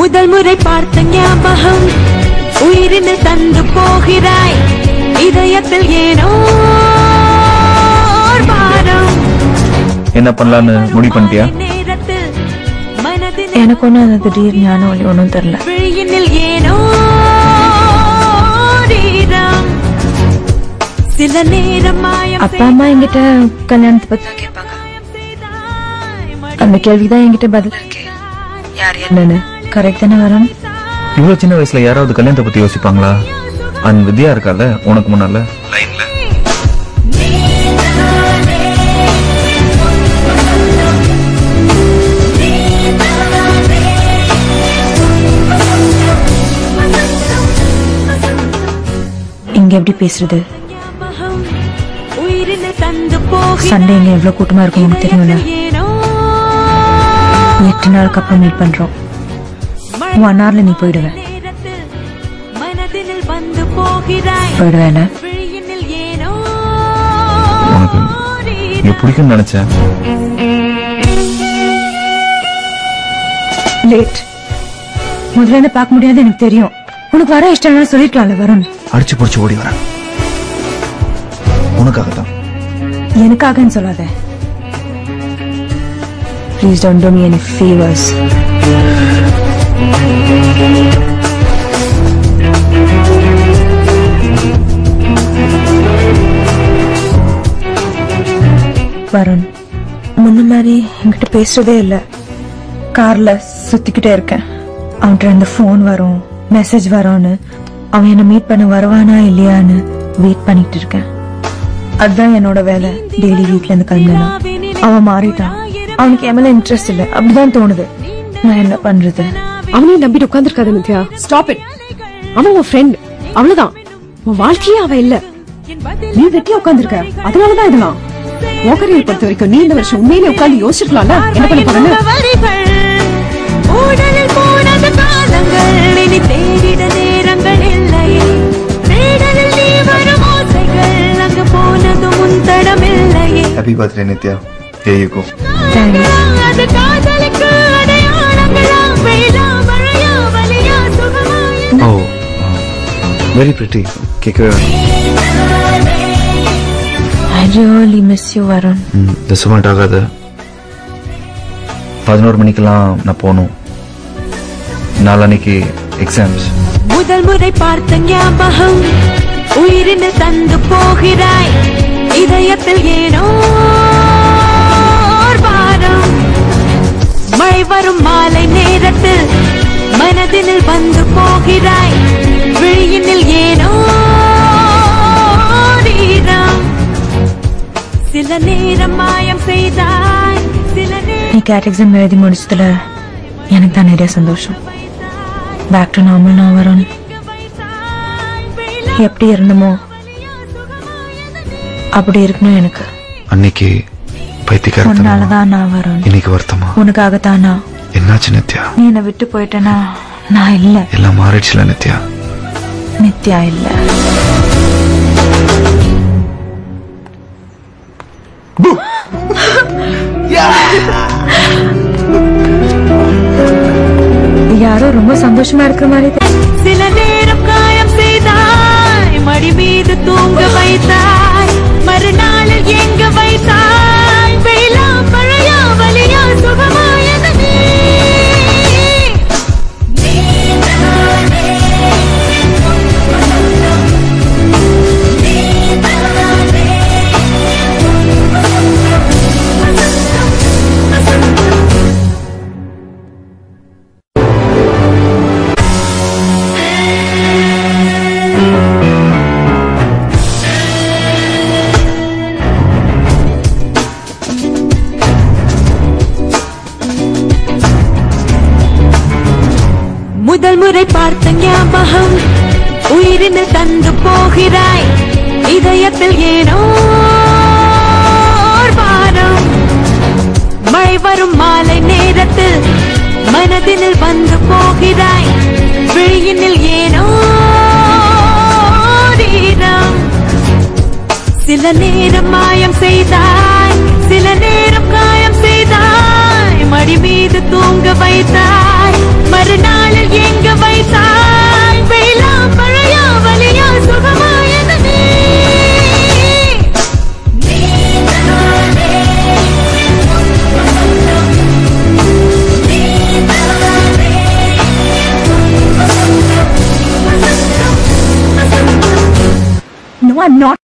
முதல் முறை பார்த்த ஞாபகம் உயிரினில் தந்து போகிறாய் இதயத்தில் ஏனோ பாரம். என்ன பண்ணலான்னு முடிவு பண்ணிட்டியா? எனக்கு ஒன்றும் அந்த திடீர் ஞானம் ஒளி ஒன்றும் தெரியல. ஏனோ சில நேரம் அப்பா அம்மா என்கிட்ட கல்யாணத்தை பத்தி கேட்பாங்க. அந்த கேள்விதான் என்கிட்ட பதில் இருக்கு. யார் என்னன்னு கரெக்ட் தானே வரும்? இவ்வளவு சின்ன வயசுல யாராவது கல்யாணத்தை பத்தி யோசிப்பாங்களா? அண்ட் வித்யா இருக்கால உனக்கு முன்னால லைன்ல. இங்க எப்படி பேசுறது? சண்டே இங்க எவ்வளவு கூட்டமா இருக்கும் உனக்கு தெரியும்ல. 8 நாளுக்கு அப்புறம் மீட் பண்றோம். 1 hourல நீ போயிடுவேன். போயிடுவேல? உனக்கு நீ பிடிக்கும்னு நினைச்சேன். லேட். முதல்ல என்ன பார்க்க முடியாது எனக்கு தெரியும். உனக்கு வர இஷ்டம் சொல்லிக்கலாம்ல வரும். அடிச்சு புடிச்சு ஓடி வரேன் உனக்காகத்தான். எனக்காகன்னு சொல்லாத. Please don't do me any favors. Varun முன்ன மாதிரி என்கிட்ட பேசுறதே இல்ல. கார்ல சுத்திக்கிட்டே இருக்கேன். அவன்கிட்ட இந்த போன் வரும் மெசேஜ் வரும்னு அவன் என்ன மீட் பண்ண வருவானா இல்லையான்னு வெயிட் பண்ணிட்டு இருக்கேன். அதுதான் என்னோட வேலை. டெய்லி வீட்ல இருந்து கிளம்பினா அவன் மாறிட்டான். அவனுக்கு என் மேல இன்ட்ரெஸ்ட் இல்ல அப்படிதான் தோணுது. நான் என்ன பண்றது? அவனையும் நம்பிட்டு உட்கார்ந்துருக்காது நித்யா. Stop it. அவன் உன் ஃப்ரெண்ட், அவ்வளவுதான். உன் வாழ்க்கையே அவன் இல்ல. நீ வெட்டியா உட்கார்ந்துருக்க. அதனாலதான் இதெல்லாம். ஓகரையை பொறுத்த வரைக்கும் நீ இந்த வருஷம் உண்மையிலே உட்கார்ந்து யோசிச்சிருக்கலாம்ல என்ன பண்ண போறேன்னு. Happy birthday, Nitya. Here you go. Oh, very pretty. Cake. I really miss you, Varun. This one ஆகாது. 11 மணிக்கெல்லாம் நான் போகணும். நாளைக்கு எக்ஸாம்ஸ். முதல் முறை பார்த்த ஞாபகம் உயிரினில் தந்து போகிறாய் இதயத்தில் ஏனோ பாரம். மழை வரும் மாலை நேரத்தில் மனதினில் வந்து போகிறாய் விழியினில் ஏனோ நீரம். சில நேரம் மாயம் செய்தாய். நீ கேட் எக்ஸாம் எழுதி முடிச்சதுல எனக்கு தான் நிறைய சந்தோஷம். பேக் டு நார்மல் நான் வருண். எப்படி இருந்தமோ அப்படி இருக்கணும் எனக்கு. அன்னைக்கு உன்னாலதான் நான் வருண். இன்னைக்கு வருத்தமா? உனக்காகத்தான் நான். என்னாச்சு நித்யா? நீ என்ன விட்டு போயிட்டனா நான் இல்ல. எல்லாம் மாறிடுச்சுல நித்யா? நித்யா இல்ல. யாரோ ரொம்ப சந்தோஷமா இருக்கிற மாதிரி. சில நேரம் காயம் செய்தாய் மடி மீது தூங்க வைத்தாய் மறுநாளில் எங்க வைத்தாய் வெயிலா மழையா வலியா சுகமாயது நீ. முதல் முறை பார்த்த ஞாபகம் உயிரினில் தந்து போகிறாய் இதயத்தில் ஏனோ பாரம். மழை வரும் மாலை நேரத்தில் மனதினில் வந்து போகிறாய் விழியினில் ஏனோ நீரம். சில நேரம் மாயம் செய்தாய் சில நேரம் காயம் செய்தாய் மடி மீது தூங்க வைத்தாய் மறுநாளில் I'm not